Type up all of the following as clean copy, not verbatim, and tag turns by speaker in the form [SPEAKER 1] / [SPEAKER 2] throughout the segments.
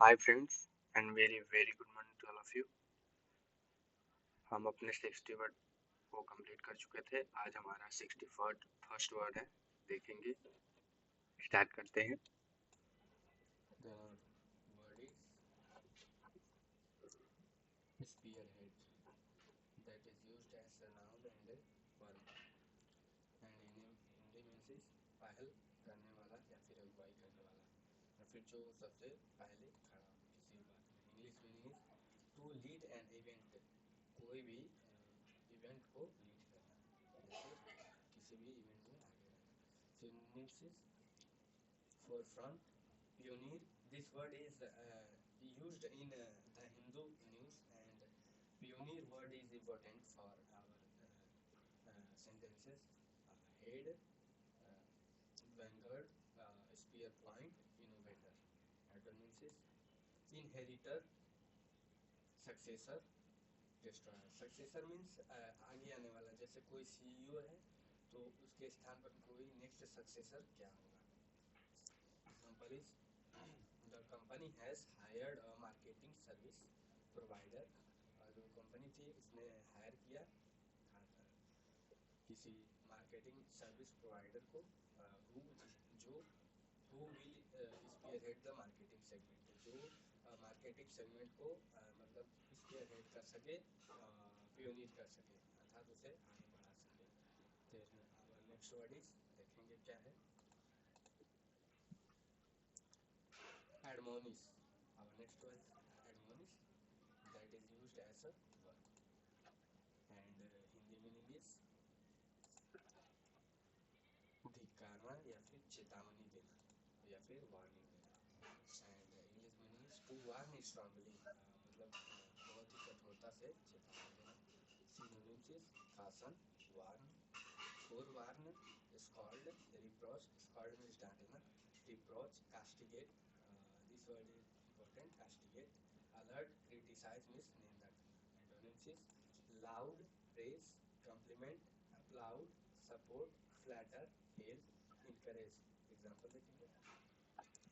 [SPEAKER 1] Hi friends and very very good morning to all of you. हम अपने 60 word को complete कर चुके थे। आज हमारा 61st वर्ड है, देखेंगे। स्टार्ट करते हैं। The word is spearhead, that is used as a noun and a verb, and in Hindi में से पहल करने वाला या फिर अगुवाई करने वाला या फिर जो सबसे पहले खड़ा हो किसी बात में। English meaning is to lead an event, कोई भी इवेंट को लीड करना, जैसे किसी भी इवेंट में आगे रहना। Synonyms forefront, pioneer. This word is used in the Hindu news, and pioneer word is important for our sentences. Head, vanguard, spear point, innovator. Antonyms is inheritor, successor, destroyer. Successor means आगे आने वाला, जैसे कोई CEO है तो उसके स्थान पर कोई नेक्स्ट सक्सेसर क्या होगा। Example is the company has hired a marketing service provider. जो कंपनी थी उसने हायर किया किसी मार्केटिंग सर्विस प्रोवाइडर को, who जो who will spearhead the marketing segment, जो मार्केटिंग सेगमेंट को मतलब स्पीयरहेड कर सके, पियोनियर कर सके, अर्थात उसे आगे बढ़ा सके। फिर आवर नेक्स्ट वर्ड इज, देखेंगे क्या है, admonish. Our next word is admonish, that is used as a verb, and Hindi meaning is धिक्कारना या फिर चेतावनी देना या फिर वार्निंग देना, and English meaning is to warn strongly, मतलब बहुत ही कठोरता से चेतावनी देना। Synonyms is caution, warn, forewarn, scold, reproach. Scold means डांटना, reproach, castigate. This word is important, castigate. Alert, criticize means निंदा करना। Antonyms is loud, praise, compliment, applaud, support, flatter, hail, encourage. Example देखेंगे।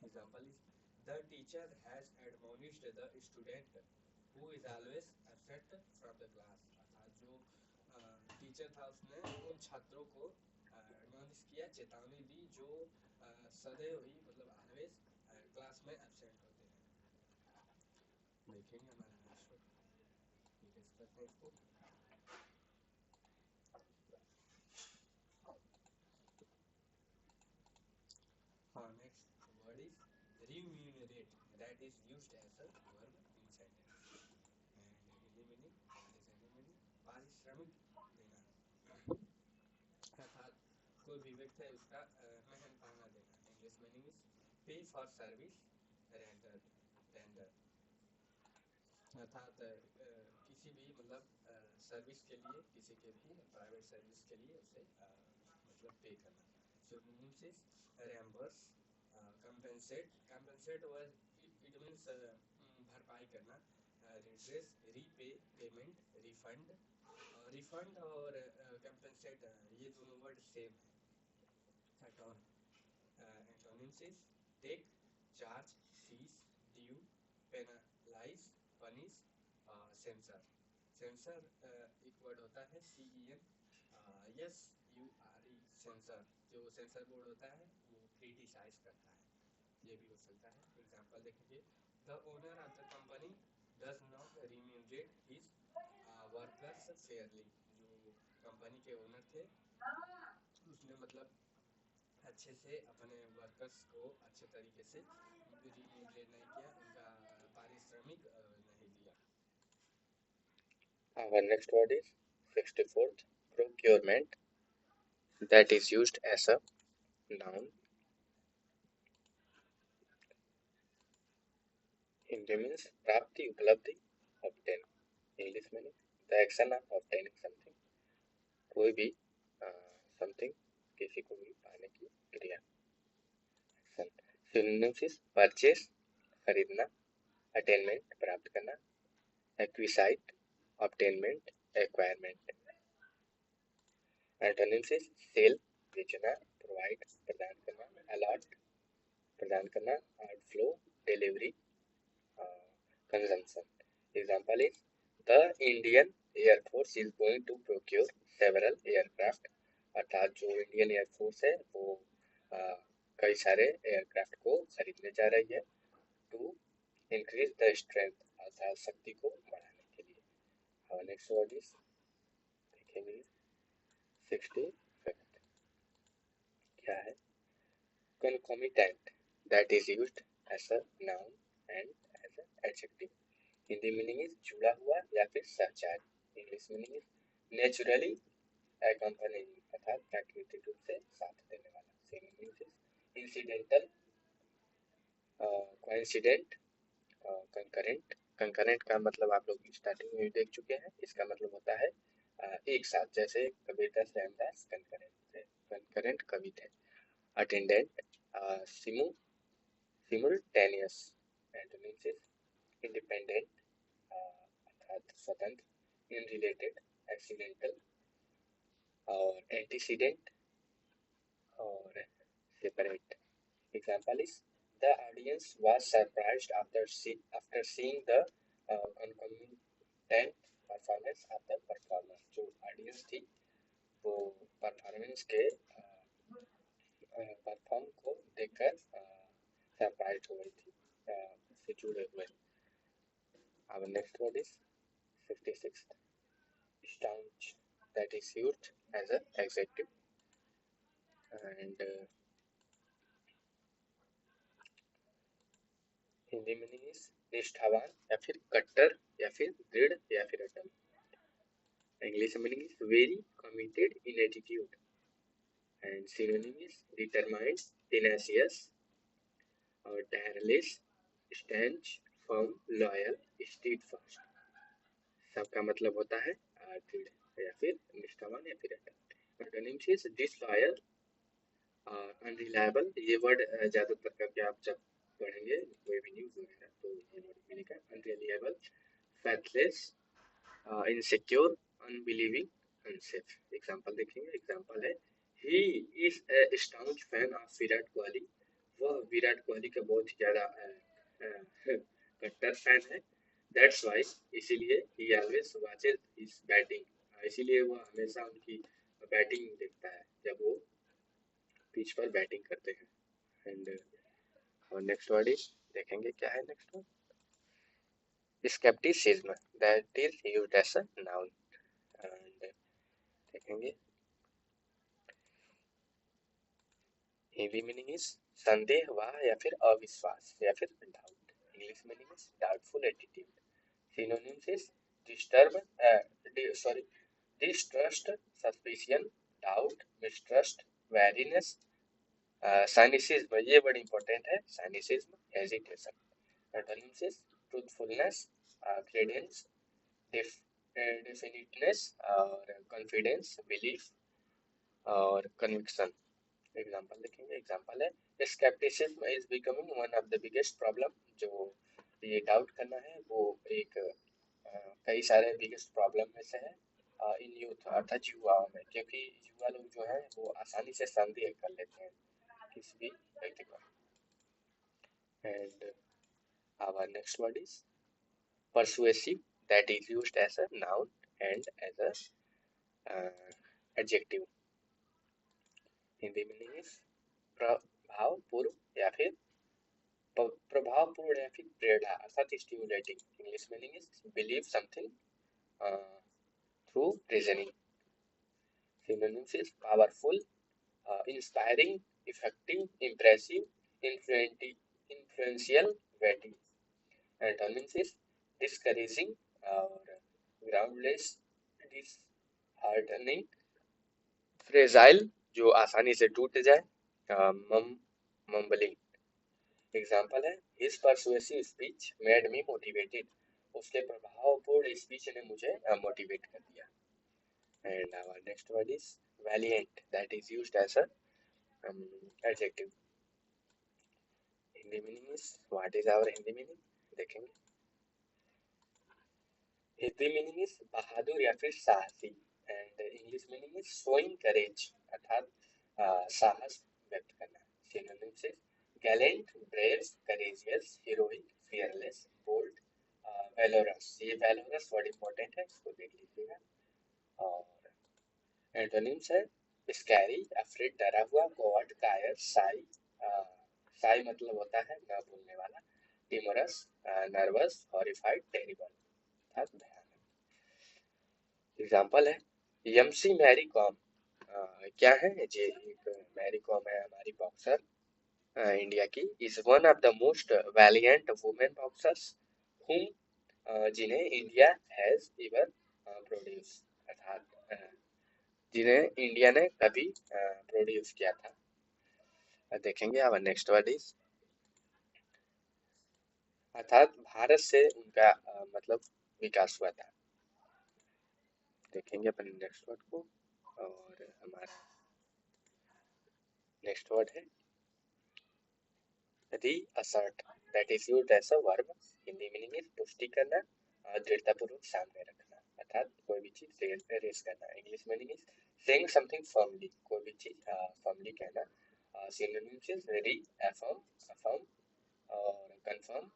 [SPEAKER 1] Example is the teacher has admonished the student who is always absent from the class. अर्थात जो teacher था उसने उन छात्रों को एडमोनिश किया, चेतावनी दी जो सदैव ही मतलब ऑलवेज क्लास में एब्सेंट होते हैं। देखेंगे हमारे नेक्स्ट वर्ड, इरेज करते हैं इसको। Next word is remunerate, that is used as a verb in sentence, and Hindi meaning, that is Hindi meaning पारिश्रमिक देना, अर्थात कोई भी व्यक्ति है उसका मेहनताना देना। इंग्लिश मीनिंग इज पे फॉर सर्विस रेंडर, टेंडर, अर्थात किसी भी मतलब सर्विस के लिए, किसी के भी प्राइवेट सर्विस के लिए उसे मतलब पे करना। Synonyms is reimburse, compensate. Compensate was it means भरपाई करना, redress, repay, payment, refund. Refund और कंपनसेट ये दोनों वर्ड सेम है। Antonyms is take, charge, seize, due, penalise, punish, censor. Censor एक वर्ड होता है CEN, यस URE, सेंसर। जो सेंसर बोर्ड होता है वो क्रिटिसाइज करता है, ये भी हो सकता है। एग्जांपल देखेंगे, the owner of the company does not remunerate his workers fairly. जो कंपनी के ओनर थे उसने मतलब अच्छे से अपने वर्कर्स को अच्छे तरीके से रिम्यूनरेट नहीं किया, उनका पारिश्रमिक नहीं दिया। Our next word is 64th, procurement, that is used as a noun. Hindi means प्राप्ति, उपलब्धि, obtain. English meaning the action of obtaining something, कोई भी something, किसी को भी पाने की क्रिया। Synonyms is purchase, खरीदना, attainment, प्राप्त करना, acquisite, obtainment, acquirement. Antonyms is sell, बेचना, provide, प्रदान करना, allot, प्रदान करना, outflow, delivery, consumption. Example is the Indian Air Force is going to procure several aircraft. अर्थात जो इंडियन एयरफोर्स है वो कई सारे एयरक्राफ्ट को खरीदने जा रही है टू इंक्रीज द स्ट्रेंथ अर्थात शक्ति को बढ़ाने के लिए. और नेक्स्ट वर्ड इज देखेंगे 65 क्या है concomitant that is used as a noun and as an adjective. Hindi meaning is जुड़ा हुआ या फिर सहचार. English meaning is naturally accompanying अर्थात प्राकृतिक रूप से साथ देने वाला. Synonyms is incidental, coincident, concurrent. Concurrent का मतलब आप लोग स्टार्टिंग में देख चुके हैं. इसका मतलब होता है एक साथ, जैसे कविता रैमदास कंकरेंट थे, कंकरेंट कवि थे. Attendant, simultaneous. Antonyms is independent अर्थात स्वतंत्र, unrelated, accidental और antecedent और separate. Example is the audience was surprised after seeing the concomitant performance of the performer. जो audience थी वो परफॉर्मेंस के परफॉर्म को देखकर सरप्राइज हो गई थी, से जुड़े हुए. Our next word is 56th staunch that is used as an adjective and Hindi meaning is निष्ठावान या फिर कट्टर या फिर दृढ़ या फिर अटल. English meaning is very committed in attitude and synonym is determined, tenacious और tireless, stanch, firm, loyal, steadfast. सबका मतलब होता है दृढ़ या फिर निष्ठावान या फिर अटल. Antonyms is disloyal, unreliable. ये वर्ड ज्यादातर करके आप जब पढ़ेंगे कोई भी न्यूज वगैरह तो ये वर्ड मिलेगा. Unreliable, faithless, insecure, unbelieving, unsafe. Example देखेंगे. एग्जाम्पल है He is a staunch fan of Virat Kohli. वह विराट कोहली का बहुत ही ज्यादा कट्टर फैन है. That's why इसीलिए he always watches his batting. इसीलिए वह हमेशा उनकी बैटिंग देखता है जब वो पिच पर बैटिंग करते हैं. एंड और नेक्स्ट वर्ड इज देखेंगे क्या है next word. Scepticism that is used as a noun. And देखेंगे हिंदी मीनिंग इज संदेह व या फिर अविश्वास या फिर doubt. English meaning is doubtful attitude. Synonyms is distrust, suspicion, doubt, mistrust, wariness, cynicism. ये बड़ी इंपॉर्टेंट है. cynicism, hesitation. Antonyms is truthfulness, credence, definiteness और confidence, belief और conviction. एग्जाम्पल देखेंगे. एग्जाम्पल है scepticism is becoming one of the biggest problem. जो ये doubt करना है वो एक कई सारे बिगेस्ट प्रॉब्लम में से है इन यूथ अर्थात युवाओं में, क्योंकि युवा लोग जो है वो आसानी से संदेह कर लेते हैं किसी भी व्यक्ति को. And our next word is persuasive that is used as a noun and as a adjective. Hindi meaning is प्रभावपूर्ण या फिर प्रभावपूर्ण या फिर प्रेरणा अर्थात stimulating. English meaning is believe something through reasoning. Synonyms is powerful, inspiring, effective, impressive, influential, weighty. Antonyms is discouraging और groundless, disheartening, fragile जो आसानी से टूट जाए, mumbling. एग्जाम्पल है his persuasive speech made me motivated. उसके प्रभावपूर्ण स्पीच ने मुझे मोटिवेट कर दिया. And our next word is valiant that is used as a adjective. Hindi meaning is what is our Hindi meaning देखेंगे. हिंदी मीनिंग इज बहादुर या फिर साहसी. And English meaning is showing courage अर्थात साहस व्यक्त करना. Synonyms is gallant, brave, courageous, heroic, fearless, bold valorous, ये वेलोरस वर्ड इंपॉर्टेंट है, इसको देख लीजिएगा। और एंटोनिम्स है स्कैरी, अफ्रेड, डरा हुआ, कॉवर्ड, कायर, साई। साई मतलब होता है न बोलने वाला। टिमोरस, नर्वस, हॉरिफाइड, टेरिबल, अर्थात भयानक। एग्जाम्पल है यमसी मैरी कॉम, क्या है ये, एक मैरी कॉम है हमारी बॉक्सर इंडिया की, is one of the most valiant women boxers हुम, जिन्हें इंडिया हैज एवर प्रोड्यूस, अर्थात जिन्हें इंडिया ने कभी प्रोड्यूस किया था। देखेंगे अब नेक्स्ट वर्ड इज, अर्थात भारत से उनका मतलब विकास हुआ था। देखेंगे अपन नेक्स्ट वर्ड को, और हमारा नेक्स्ट वर्ड है reassert, that is used as a verb. Hindi meaning is पुष्टि करना, दृढ़तापूर्वक सामने रखना, अर्थात कोई भी चीज रेस करना। English meaning is saying something firmly, कोई भी चीज फर्मली कहना। सिनोनिम्स इज री, अफर्म, अफर्म और कंफर्म।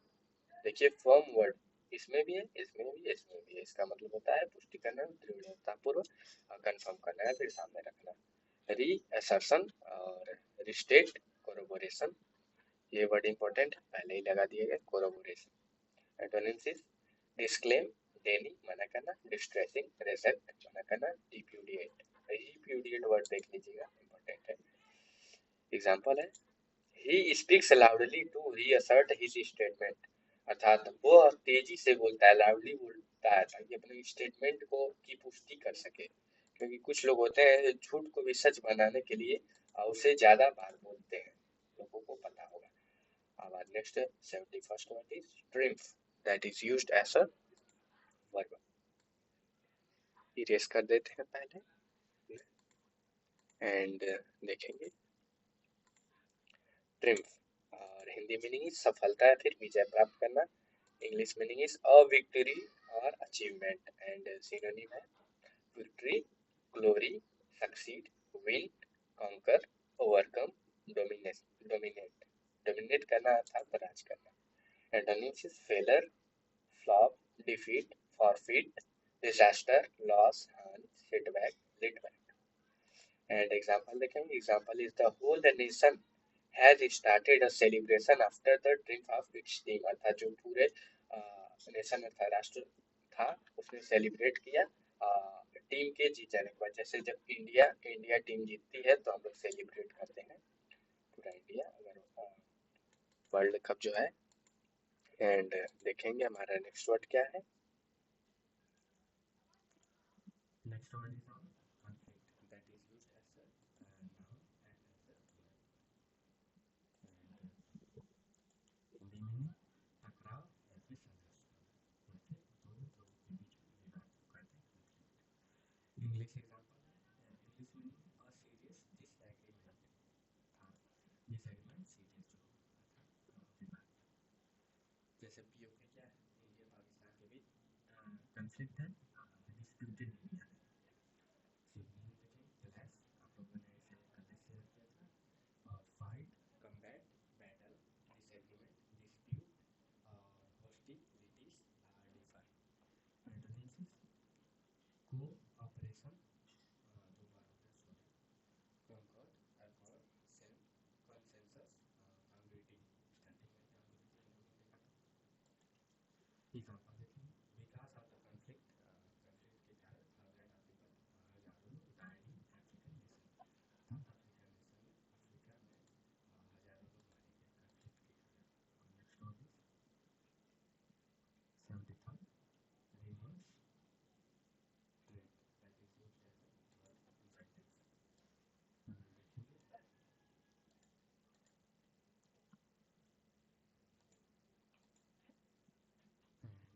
[SPEAKER 1] देखिए फर्म वर्ड इसमें भी है, इसमें भी है, इसमें भी है, इसका मतलब होता है पुष्टि करना, दृढ़तापूर्वक कंफर्म करना है, फिर सामने रखना। री असर्शन और रिस्टेट, कोरोबोरेशन, ये वर्ड इंपॉर्टेंट पहले ही लगा दिए गए, कोरोबोरेशन। एंटोनिम्स इज डिस्क्लेम, देनी, मना करना, डिस्ट्रेसिंग, रेजेक्ट, मना करना, रिप्यूडिएट। रिप्यूडिएट वर्ड देख लीजिएगा, इंपॉर्टेंट है। एग्जांपल है he speaks loudly to reassert his statement, अर्थात वो तेजी से बोलता है, लाउडली बोलता है ताकि अपने स्टेटमेंट को की पुष्टि कर सके, क्योंकि कुछ लोग होते हैं झूठ को भी सच बनाने के लिए उसे ज्यादा बार बोलते हैं, लोगों को पता होगा। अब next 71st word is triumph, that is used as a verb. Erase कर देते हैं पहले एंड देखेंगे ट्रिम्फ, और हिंदी मीनिंग इज सफलता या फिर विजय प्राप्त करना। English meaning is a victory और अचीवमेंट, एंड सिनोनिम है victory, glory, succeed, win, conquer, overcome, dominate, dominate, dominate करना अर्थात राज करना। Antonyms is failure, flop, defeat, forfeit, disaster, loss, harm, setback, letback. And example देखेंगे, example is the whole nation has started a celebration after the triumph of its team, अर्थात जो पूरे nation अर्थात राष्ट्र था उसने सेलिब्रेट किया टीम के जीत जाने के बाद। जैसे जब इंडिया टीम जीतती है तो हम लोग सेलिब्रेट करते हैं, पूरा इंडिया अगर वर्ल्ड कप जो है। एंड देखेंगे हमारा नेक्स्ट वर्ड क्या है। Next word is on conflict, that is used as a noun and as a verb. Hindi meaning टकराव या फिर संघर्ष, जैसे दो लोगों के बीच में विवाद को कहते हैं कॉन्फ्लिक्ट। इंग्लिश एग्जांपल है, English meaning a serious disagreement, disagreement serious जो अर्थात विवाद। जैसे पीओके क्या है, इंडिया पाकिस्तान के बीच कॉन्फ्लिक्ट है, डिस्प्यूटेड एरिया है। सिनोनिम देखें क्लैश, आप लोगों ने इसे पहले शेयर किया था, और fight, combat, battle, disagreement, dispute और हॉस्टिलिटीज डिफर। एंटोनिम्स कोऑपरेशन, दो बार हो गया sorry, concord, accord, same, consensus, congruent, starting में कॉन्ग्रेटिंग हम लोगों ने देखा था। एग्जांपल देखें because of the conflict, conflict के कारण थाउजेंड ऑफ पीपल, हजारों लोग डाइड इन अफ्रीकन नेशन, अर्थात अफ्रीकन नेशन में अफ्रीका में हजारों लोग मारे गए कॉन्फ्लिक्ट के कारण। Next word is 73rd remorse, trade, that is used as a verb in sentence. देखेंगे हिंदी मीनिंग विरोध करना या फिर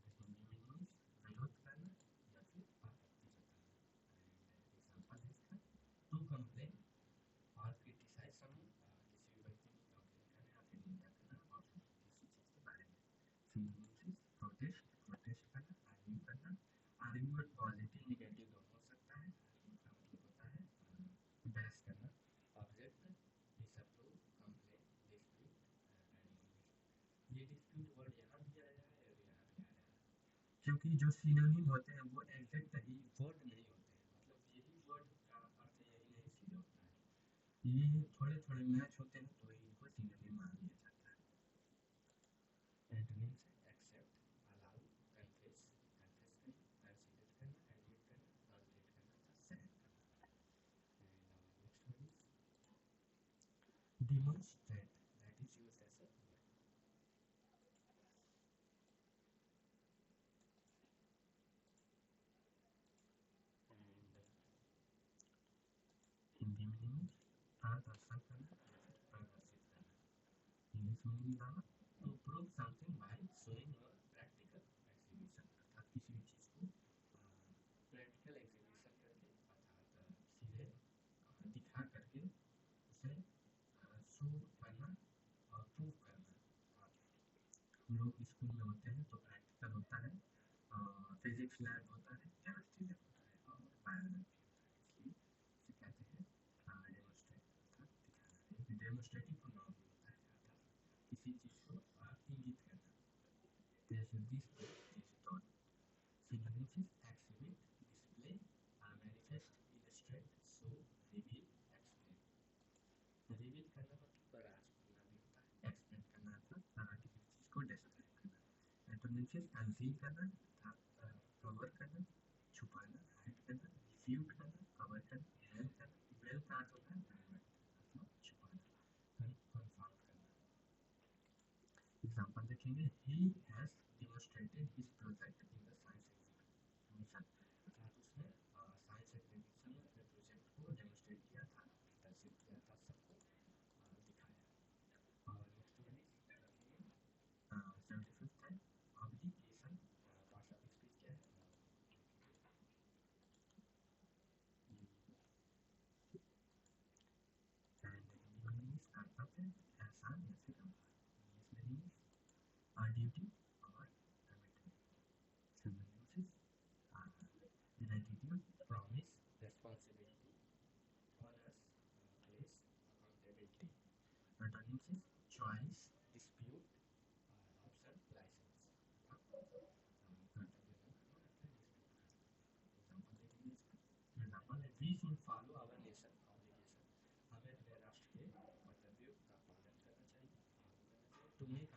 [SPEAKER 1] आपत्ति जताना। एंड एग्जांपल है इसका टू कंप्लेन और क्रिटिसाइज समवन, किसी भी व्यक्ति की कंप्लेन करना या फिर निंदा करना और किसी चीज के बारे में। सिनोनिम्स प्रोटेस्ट, प्रोटेस्ट करना, आर्ग्यू करना। आर्ग्यू पॉजिटिव नेगेटिव दोनों हो सकता है, आर्ग्यू का मतलब होता है बहस करना। Object, disapprove, complain, dispute and ये डिस्प्यूट वर्ड यहाँ भी आया है और यहाँ भी आया है। क्योंकि जो सिनोनिम होते हैं वो एग्जैक्ट ही वर्ड नहीं होते हैं, मतलब यही वर्ड का अर्थ यही नहीं सीधे होता है, ये थोड़े थोड़े मैच होते हैं तो इनको सिनोनिम मान लिया जाता है। एंटोनिम्स है एक्सेप्ट, अलाउ, कन्फेस, कन्फेस करना, कंसीडर करना, एडमिट करना, टॉलरेट करना, सैंड करना। And next one is demonstrate, that is used as a verb. And Hindi meaning प्रदर्शन करना या फिर प्रदर्शित करना। इंग्लिश मीनिंग डाला तो प्रूव समथिंग बाय शोइंग और प्रैक्टिकल एग्जीबिशन, अर्थात किसी भी चीज़ को प्रैक्टिकल एग्जीबिशन करके अर्थात सीधे दिखा करके उसे शो करना और प्रूव करना। हम लोग स्कूल में होते हैं तो प्रैक्टिकल होता है, फिजिक्स लैब होता है, केमिस्ट्री लैब होता है और बायोलॉजी होता है, इसलिए इसे कहते हैं डेमोस्ट्रेट, अर्थात दिखाना। एक डेमोस्ट्रेटिव प्रोनाउन भी होता है, अर्थात किसी चीज़ को इंगित करना, जैसे this this dot. Synonyms is exhibit, display, manifest, illustrate, show, reveal, explain. Reveal करना मतलब प्रकाश करना भी होता है, एक्सप्लेन करना अर्थात किसी चीज़ को डिस्क्राइब करना। एंटोनिम्स इज कंसील करना अर्थात कवर करना, छुपाना, हाइड करना, रिफ्यूट करना, कवर करना, हेल्प करना। वेल का अर्थ होता है डायवर्ट अर्थात छुपाना, कंफाउंड करना। एग्जाम्पल देखेंगे, he has demonstrated his project in the science exhibition, अर्थात उसने साइंस एग्जीबिशन में अपने प्रोजेक्ट को डेमोस्ट्रेट किया था, प्रदर्शित किया था, सबको दिखाया। और नेक्स्ट वन इज देखेंगे 75th है अब्डिकेशन, पार्ट्स ऑफ स्पीच क्या है एंड हिंदी मीनिंग इज कर्तव्य, एहसान या फिर आभार। इंग्लिश मीनिंग इज ड्यूटी और commitment. Synonyms is gratitude, promise, responsibility, honors, place, accountability. Antonyms is choice, dispute, option, license. कर्तव्य करना और फिर dispute करना। एग्जाम्पल देखेंगे इसका। एग्जाम्पल है we should follow our nation obligation, हमें अपने राष्ट्र के कर्तव्यों का पालन करना चाहिए, फॉलो करना चाहिए टू मेक